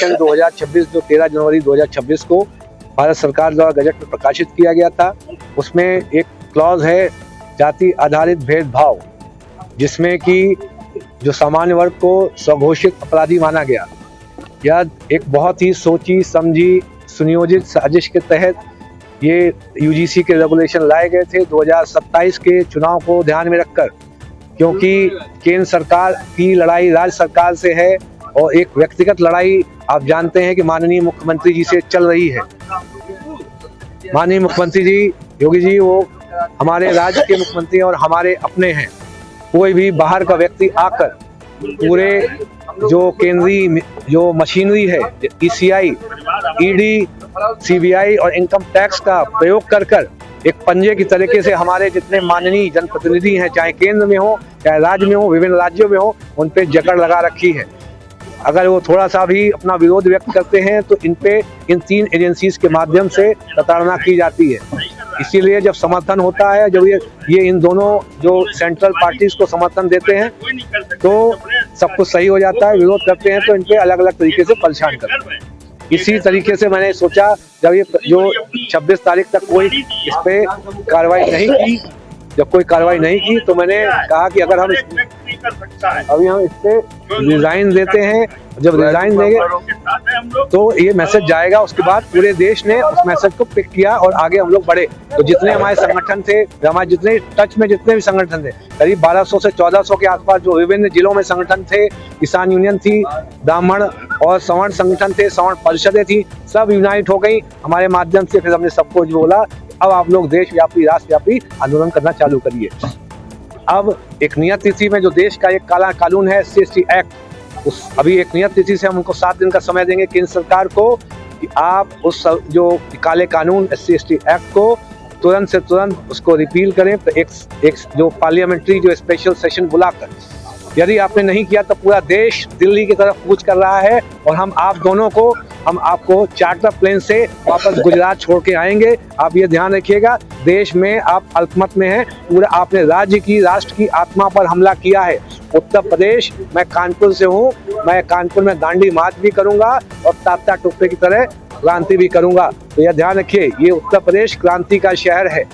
Session 2026 जो 13 जनवरी 2026 को भारत सरकार द्वारा गजट में प्रकाशित किया गया था, उसमें एक क्लॉज है जाति आधारित भेदभाव, जिसमें कि जो सामान्य वर्ग को स्वघोषित अपराधी माना गया। यह एक बहुत ही सोची समझी सुनियोजित साजिश के तहत ये यूजीसी के रेगुलेशन लाए गए थे 2027 के चुनाव को ध्यान में रखकर, क्योंकि केंद्र सरकार की लड़ाई राज्य सरकार से है और एक व्यक्तिगत लड़ाई आप जानते हैं कि माननीय मुख्यमंत्री जी से चल रही है। माननीय मुख्यमंत्री जी योगी जी वो हमारे राज्य के मुख्यमंत्री और हमारे अपने हैं। कोई भी बाहर का व्यक्ति आकर पूरे जो केंद्रीय जो मशीनरी है ईसीआई, ईडी, सीबीआई और इनकम टैक्स का प्रयोग कर एक पंजे की तरीके से हमारे जितने माननीय जनप्रतिनिधि हैं, चाहे केंद्र में हो चाहे राज्य में हो, विभिन्न राज्यों में हो, उन पे जकड़ लगा रखी है। अगर वो थोड़ा सा भी अपना विरोध व्यक्त करते हैं तो इन पे इन 3 एजेंसीज के माध्यम से प्रताड़ना की जाती है। इसीलिए जब समर्थन होता है, जब ये इन दोनों जो सेंट्रल पार्टीज को समर्थन देते हैं तो सब कुछ सही हो जाता है। विरोध करते हैं तो इन पे अलग अलग तरीके से परेशान करते हैं। इसी तरीके से मैंने सोचा जब ये जो 26 तारीख तक कोई इस पे कार्रवाई नहीं की, जब कोई कार्रवाई नहीं की तो मैंने कहा कि अगर हम अभी हम इस पे रिजाइन देते हैं, जब रिजाइन देंगे तो ये मैसेज जाएगा। उसके बाद पूरे देश ने उस मैसेज को पिक किया और आगे हम लोग बढ़े। तो जितने हमारे संगठन थे, हमारे जितने टच में जितने भी संगठन थे, करीब 1200 से 1400 के आसपास जो विभिन्न जिलों में संगठन थे, किसान यूनियन थी, ब्राह्मण और सवर्ण संगठन थे, सवर्ण परिषदें थी, सब यूनाइट हो गई हमारे माध्यम से। फिर हमने सबको बोला अब आप लोग देशव्यापी राष्ट्रव्यापी आंदोलन करना चालू करिए। अब एक नियत तिथि में जो देश का एक काला कानून है SC एक्ट, उस अभी एक नियत तिथि से हम उनको 7 दिन का समय देंगे केंद्र सरकार को कि आप उस जो काले कानून SC एक्ट को तुरंत से तुरंत उसको रिपील करें। तो एक जो पार्लियामेंट्री जो स्पेशल सेशन बुलाकर, यदि आपने नहीं किया तो पूरा देश दिल्ली की तरफ कूच कर रहा है और हम आपको चार्टर प्लेन से वापस गुजरात छोड़ के आएंगे। आप ये ध्यान रखिएगा, देश में आप अल्पमत में हैं। पूरा आपने राज्य की राष्ट्र की आत्मा पर हमला किया है। उत्तर प्रदेश, मैं कानपुर से हूँ, मैं कानपुर में दांडी मार्च भी करूंगा और तात्या टोपे की तरह क्रांति भी करूंगा। तो यह ध्यान रखिए, ये उत्तर प्रदेश क्रांति का शहर है।